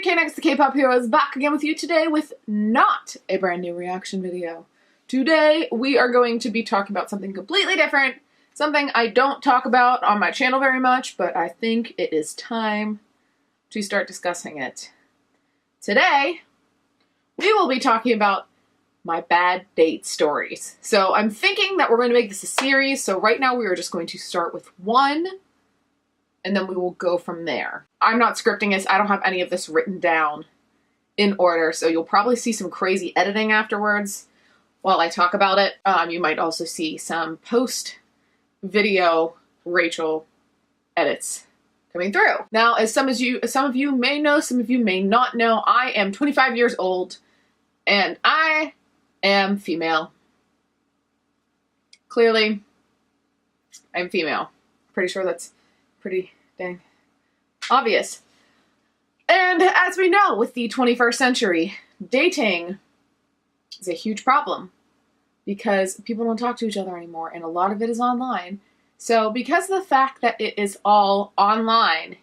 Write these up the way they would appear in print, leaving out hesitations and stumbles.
K-Next, the K-Pop Hero, is back again with you today with not a brand new reaction video. Today, we are going to be talking about something completely different, something I don't talk about on my channel very much, but I think it is time to start discussing it. Today, we will be talking about my bad date stories. So I'm thinking that we're going to make this a series, so right now we are just going to start with one, and then we will go from there. I'm not scripting this. I don't have any of this written down in order, so you'll probably see some crazy editing afterwards while I talk about it. You might also see some post-video Rachel edits coming through. Now, as some of you may know, some of you may not know, I am 25 years old, and I am female. Clearly, I'm female. Pretty sure that's pretty dang obvious. And as we know, with the 21st century, dating is a huge problem because people don't talk to each other anymore, and a lot of it is online. So because of the fact that it is all online,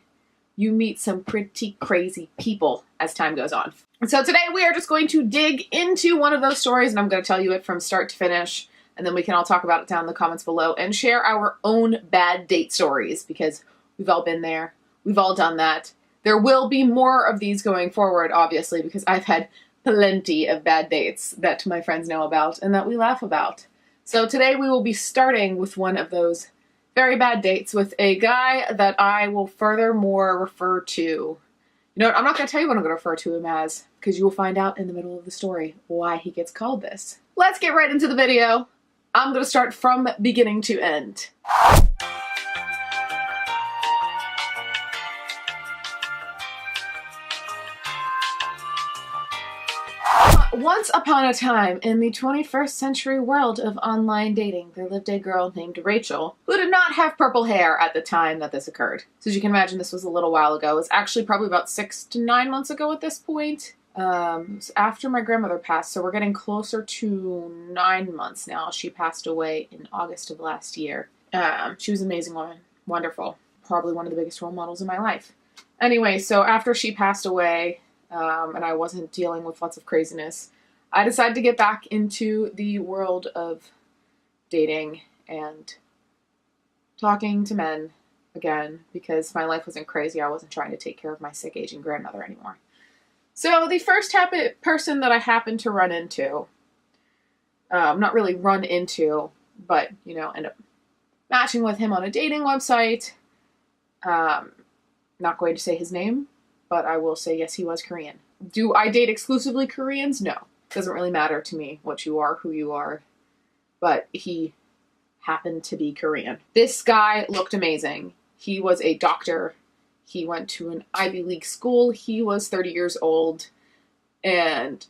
you meet some pretty crazy people as time goes on. And so today we are just going to dig into one of those stories, and I'm going to tell you it from start to finish, and then we can all talk about it down in the comments below and share our own bad date stories, because we've all been there. We've all done that. There will be more of these going forward, obviously, because I've had plenty of bad dates that my friends know about and that we laugh about. So today we will be starting with one of those very bad dates with a guy that I will furthermore refer to. You know what? I'm not going to tell you what I'm going to refer to him as, because you will find out in the middle of the story why he gets called this. Let's get right into the video. I'm going to start from beginning to end. Once upon a time, in the 21st century world of online dating, there lived a girl named Rachel who did not have purple hair at the time that this occurred. So as you can imagine, this was a little while ago. It was actually probably about 6 to 9 months ago at this point. It was after my grandmother passed, so we're getting closer to 9 months now. She passed away in August of last year. She was an amazing woman. Wonderful. Probably one of the biggest role models in my life. Anyway, so after she passed away, and I wasn't dealing with lots of craziness, I decided to get back into the world of dating and talking to men again, because my life wasn't crazy. I wasn't trying to take care of my sick aging grandmother anymore. So the first person that I happened to run into, not really run into, but, you know, end up matching with him on a dating website. Not going to say his name, but I will say, yes, he was Korean. Do I date exclusively Koreans? No. Doesn't really matter to me what you are, who you are. But he happened to be Korean. This guy looked amazing. He was a doctor. He went to an Ivy League school. He was 30 years old. And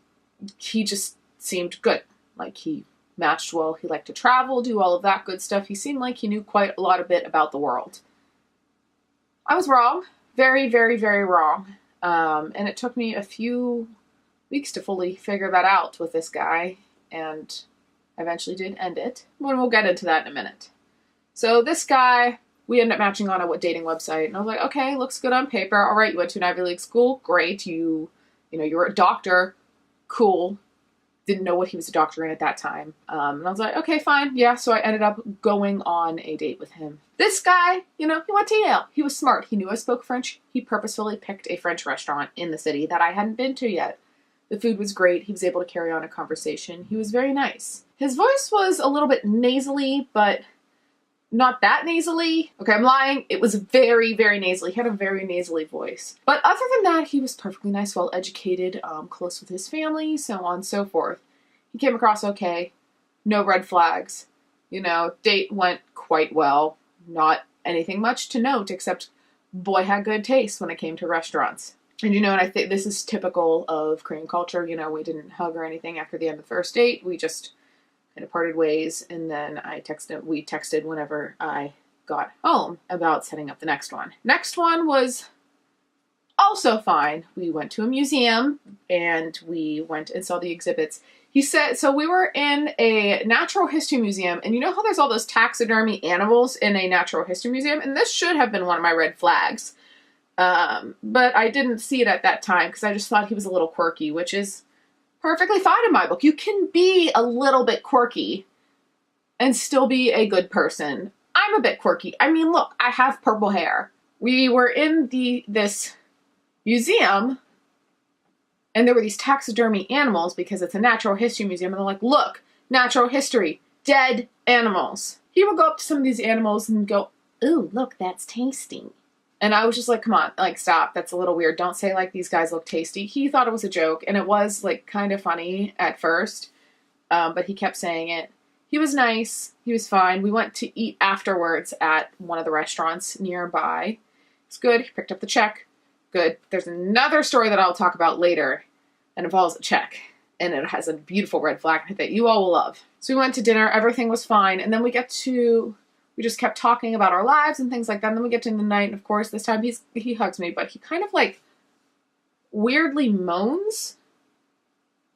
he just seemed good. Like, he matched well. He liked to travel, do all of that good stuff. He seemed like he knew quite a lot of bit about the world. I was wrong. Very, very, very wrong. And it took me a few weeks to fully figure that out with this guy, and I eventually did end it. But we'll get into that in a minute. So this guy, we ended up matching on a dating website, and I was like, okay, looks good on paper. All right, you went to an Ivy League school. Great. You know, you're a doctor. Cool. Didn't know what he was a doctor in at that time. And I was like, okay, fine. Yeah, so I ended up going on a date with him. This guy, you know, he went to Yale. He was smart. He knew I spoke French. He purposefully picked a French restaurant in the city that I hadn't been to yet. The food was great. He was able to carry on a conversation. He was very nice. His voice was a little bit nasally, but not that nasally. Okay, I'm lying. It was very, very nasally. He had a very nasally voice. But other than that, he was perfectly nice, well-educated, close with his family, so on and so forth. He came across okay. No red flags. You know, date went quite well. Not anything much to note, except boy had good taste when it came to restaurants. And you know, and I think this is typical of Korean culture. You know, we didn't hug or anything after the end of the first date. We just kind of parted ways, and then we texted whenever I got home about setting up the next one. Next one was also fine. We went to a museum, and we went and saw the exhibits. He said, so we were in a natural history museum, and you know how there's all those taxidermy animals in a natural history museum? And this should have been one of my red flags. But I didn't see it at that time because I just thought he was a little quirky, which is perfectly fine in my book. You can be a little bit quirky and still be a good person. I'm a bit quirky. I mean, look, I have purple hair. We were in this museum, and there were these taxidermy animals because it's a natural history museum, and they're like, look, natural history, dead animals. He would go up to some of these animals and go, ooh, look, that's tasty. And I was just like, come on, like, stop. That's a little weird. Don't say, like, these guys look tasty. He thought it was a joke, and it was, like, kind of funny at first, but he kept saying it. He was nice. He was fine. We went to eat afterwards at one of the restaurants nearby. It's good. He picked up the check. Good. There's another story that I'll talk about later that involves a check, and it has a beautiful red flag that you all will love. So we went to dinner. Everything was fine, and then we just kept talking about our lives and things like that. And then we get to the night, and of course, this time he hugs me, but he kind of like weirdly moans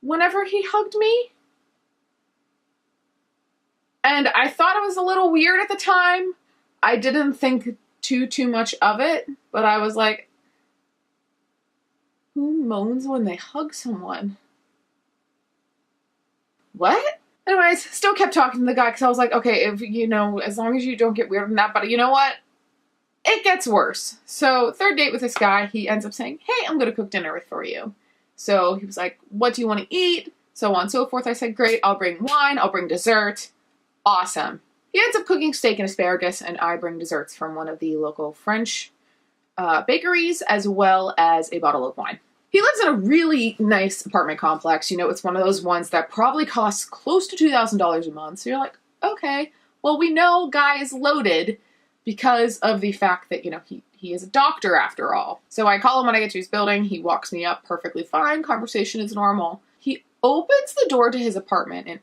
whenever he hugged me. And I thought it was a little weird at the time. I didn't think too much of it, but I was like, who moans when they hug someone? What? Anyways, still kept talking to the guy because I was like, okay, if as long as you don't get weird on that, but you know what? It gets worse. So, third date with this guy, he ends up saying, hey, I'm going to cook dinner for you. So he was like, what do you want to eat? So on and so forth. I said, great, I'll bring wine, I'll bring dessert. Awesome. He ends up cooking steak and asparagus, and I bring desserts from one of the local French bakeries, as well as a bottle of wine. He lives in a really nice apartment complex. It's one of those ones that probably costs close to $2,000 a month. So you're like, okay, well, we know guy is loaded because of the fact that, he is a doctor after all. So I call him when I get to his building. He walks me up perfectly fine. Conversation is normal. He opens the door to his apartment and,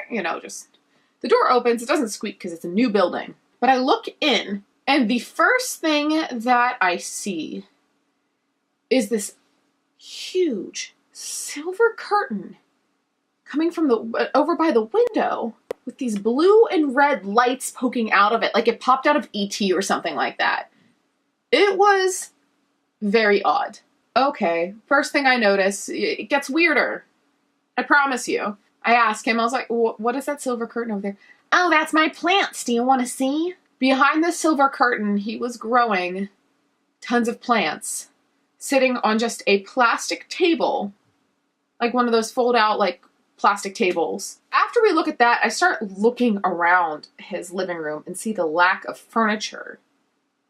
the door opens. It doesn't squeak because it's a new building. But I look in, and the first thing that I see is this huge silver curtain coming from over by the window with these blue and red lights poking out of it, like it popped out of E.T. or something like that. It was very odd. Okay, first thing I notice, it gets weirder. I promise you. I asked him, I was like, what is that silver curtain over there? Oh, that's my plants. Do you want to see? Behind the silver curtain, he was growing tons of plants, sitting on just a plastic table, like one of those fold-out, plastic tables. After we look at that, I start looking around his living room and see the lack of furniture,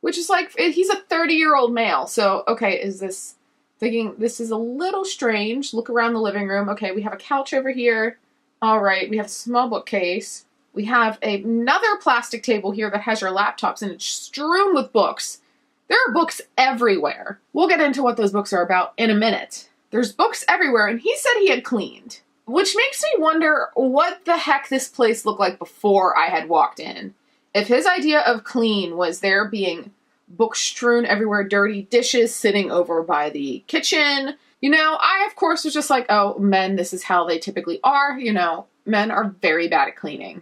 which is like, he's a 30-year-old male. So, okay, thinking this is a little strange. Look around the living room. Okay, we have a couch over here. All right, we have a small bookcase. We have another plastic table here that has your laptops, and it's strewn with books. There are books everywhere. We'll get into what those books are about in a minute. There's books everywhere, and he said he had cleaned, which makes me wonder what the heck this place looked like before I had walked in. If his idea of clean was there being books strewn everywhere, dirty dishes sitting over by the kitchen, I, of course, was just like, oh, men, this is how they typically are. Men are very bad at cleaning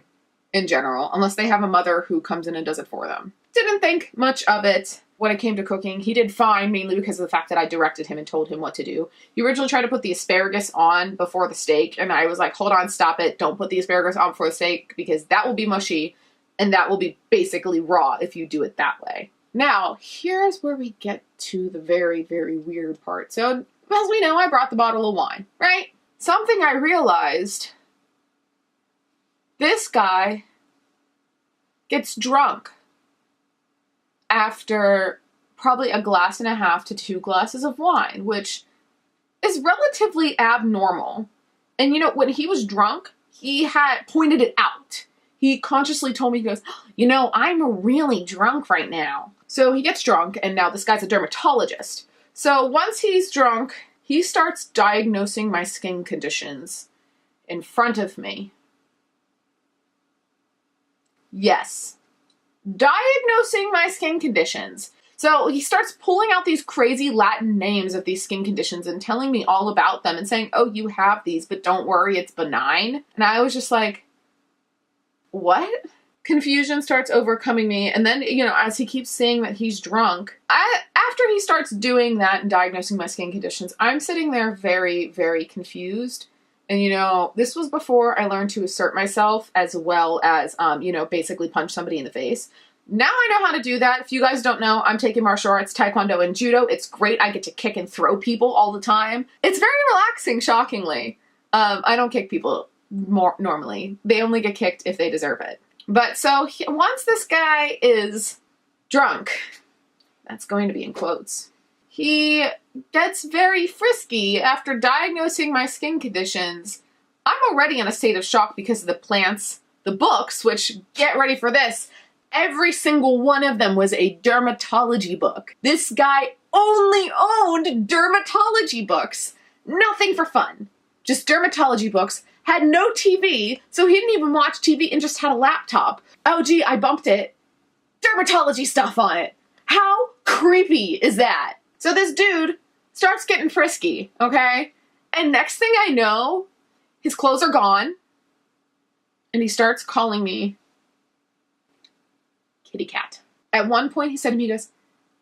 in general, unless they have a mother who comes in and does it for them. Didn't think much of it when it came to cooking. He did fine, mainly because of the fact that I directed him and told him what to do. He originally tried to put the asparagus on before the steak, and I was like, hold on, stop it. Don't put the asparagus on before the steak, because that will be mushy, and that will be basically raw if you do it that way. Now, here's where we get to the very, very weird part. So, as we know, I brought the bottle of wine, right? Something I realized, this guy gets drunk after probably a glass and a half to 2 glasses of wine, which is relatively abnormal. And when he was drunk, he had pointed it out. He consciously told me, he goes, I'm really drunk right now. So he gets drunk, and now this guy's a dermatologist. So once he's drunk, he starts diagnosing my skin conditions in front of me. Yes. Diagnosing my skin conditions. So he starts pulling out these crazy Latin names of these skin conditions and telling me all about them and saying, oh, you have these, but don't worry, it's benign. And I was just like, what? confusion starts overcoming me. And then, you know, as he keeps saying that he's drunk, after he starts doing that and diagnosing my skin conditions, I'm sitting there very, very confused. And, you know, this was before I learned to assert myself as well as, you know, basically punch somebody in the face. Now I know how to do that. If you guys don't know, I'm taking martial arts, taekwondo, and judo. It's great. I get to kick and throw people all the time. It's very relaxing, shockingly. I don't kick people more normally. They only get kicked if they deserve it. But so once this guy is drunk, that's going to be in quotes, he gets very frisky after diagnosing my skin conditions. I'm already in a state of shock because of the plants, the books, which, get ready for this, every single one of them was a dermatology book. This guy only owned dermatology books. Nothing for fun. Just dermatology books. Had no TV, so he didn't even watch TV and just had a laptop. Oh gee, I bumped it. Dermatology stuff on it. How creepy is that? So this dude starts getting frisky, okay? And next thing I know, his clothes are gone, and he starts calling me kitty cat. At one point he said to me, he goes,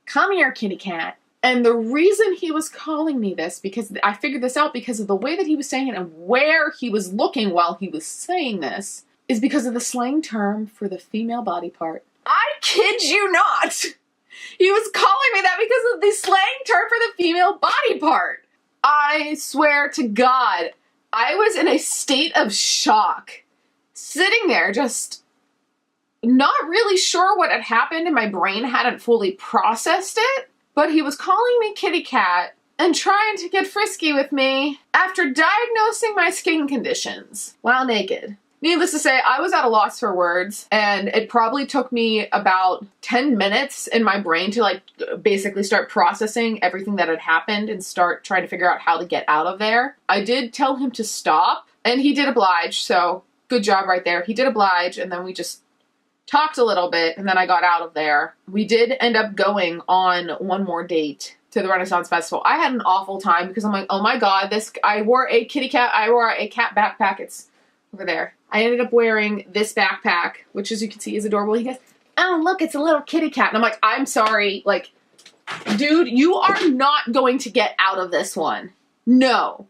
"Come here, kitty cat." And the reason he was calling me this, because I figured this out because of the way that he was saying it and where he was looking while he was saying this, is because of the slang term for the female body part. I kid you not! He was calling me that because of the slang term for the female body part. I swear to God, I was in a state of shock. Sitting there just not really sure what had happened, and my brain hadn't fully processed it. But he was calling me kitty cat and trying to get frisky with me after diagnosing my skin conditions while naked. Needless to say, I was at a loss for words, and it probably took me about 10 minutes in my brain to like basically start processing everything that had happened and start trying to figure out how to get out of there. I did tell him to stop, and he did oblige, so good job right there. He did oblige, and then we just talked a little bit, and then I got out of there. We did end up going on one more date to the Renaissance Festival. I had an awful time because I'm like, oh my God, I wore a kitty cat, I wore a cat backpack. It's over there. I ended up wearing this backpack, which as you can see is adorable. He goes, "Oh, look, it's a little kitty cat." And I'm like, I'm sorry. Like, dude, you are not going to get out of this one. No.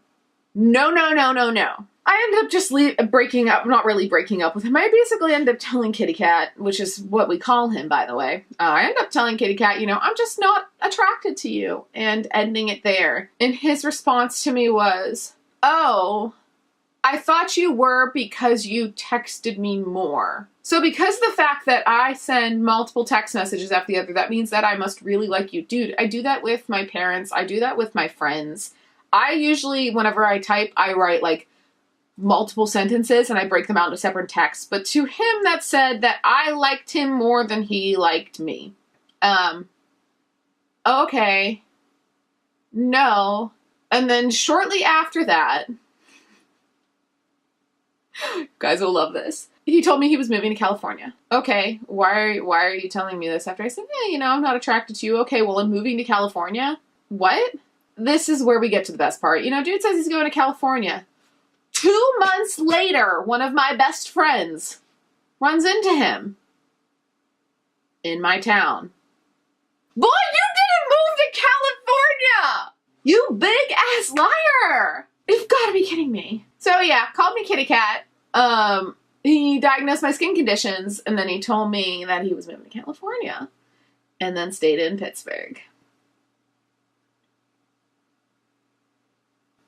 No, no, no, no, no. I ended up just breaking up, not really breaking up with him. I basically ended up telling Kitty Cat, which is what we call him, by the way. I ended up telling Kitty Cat, you know, I'm just not attracted to you, and ending it there. And his response to me was, "Oh, I thought you were because you texted me more." So because of the fact that I send multiple text messages after the other, that means that I must really like you. Dude, I do that with my parents. I do that with my friends. I usually, whenever I type, I write like multiple sentences and I break them out into separate texts. But to him, that said that I liked him more than he liked me. Okay. No. And then shortly after that, guys will love this, he told me he was moving to California. Okay, why are you telling me this after I said, yeah, you know, I'm not attracted to you. Okay, well, I'm moving to California. What? This is where we get to the best part. You know, dude says he's going to California. 2 months later, one of my best friends runs into him in my town. Boy, you didn't move to California! You big ass liar! You've got to be kidding me. So yeah, called me Kitty Cat. He diagnosed my skin conditions, and then he told me that he was moving to California, and then stayed in Pittsburgh.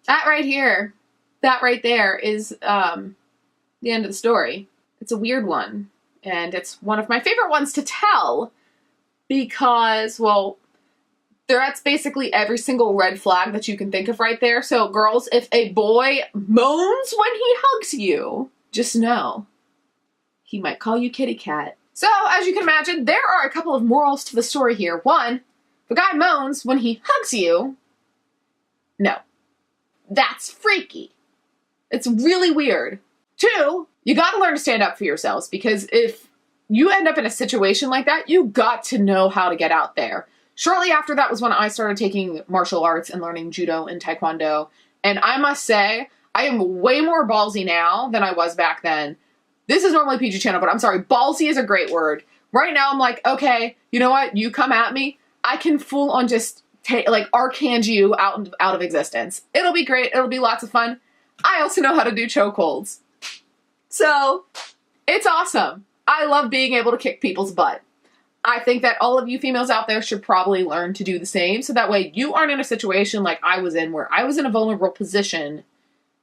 That right here, that right there is the end of the story. It's a weird one, and it's one of my favorite ones to tell because, well, that's basically every single red flag that you can think of right there. So girls, if a boy moans when he hugs you, just know he might call you kitty cat. So as you can imagine, there are a couple of morals to the story here. One, if a guy moans when he hugs you, no. That's freaky. It's really weird. Two, you gotta learn to stand up for yourselves, because if you end up in a situation like that, you got to know how to get out there. Shortly after that was when I started taking martial arts and learning judo and taekwondo. And I must say, I am way more ballsy now than I was back then. This is normally PG channel, but I'm sorry, ballsy is a great word. Right now I'm like, okay, you know what? You come at me, I can full on just like archange you out of existence. It'll be great. It'll be lots of fun. I also know how to do chokeholds. So it's awesome. I love being able to kick people's butt. I think that all of you females out there should probably learn to do the same, so that way you aren't in a situation like I was in, where I was in a vulnerable position,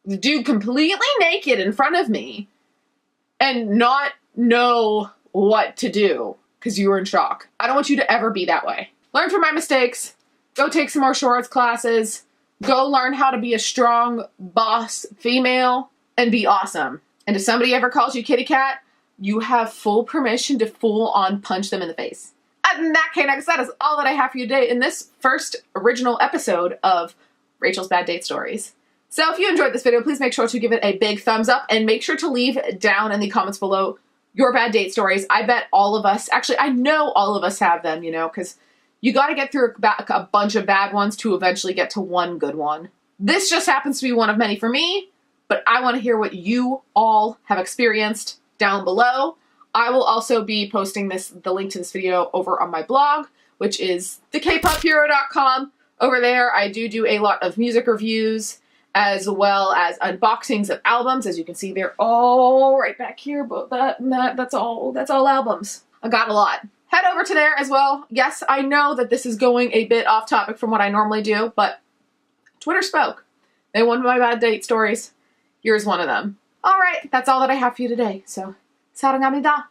the dude completely naked in front of me, and not know what to do because you were in shock. I don't want you to ever be that way. Learn from my mistakes. Go take some more shorts classes. Go learn how to be a strong boss female and be awesome. And if somebody ever calls you kitty cat, you have full permission to full on punch them in the face. And that is all that I have for you today in this first original episode of Rachel's Bad Date Stories. So if you enjoyed this video, please make sure to give it a big thumbs up and make sure to leave down in the comments below your bad date stories. I bet all of us, actually I know all of us have them, you know, because you got to get through a bunch of bad ones to eventually get to one good one. This just happens to be one of many for me, but I want to hear what you all have experienced down below. I will also be posting the link to this video over on my blog, which is thekpophero.com. Over there, I do a lot of music reviews as well as unboxings of albums. As you can see, they're all right back here, but that's all albums. I got a lot. Head over to there as well. Yes, I know that this is going a bit off topic from what I normally do, but Twitter spoke. They wanted my bad date stories. Here's one of them. All right, that's all that I have for you today. So, 사랑합니다.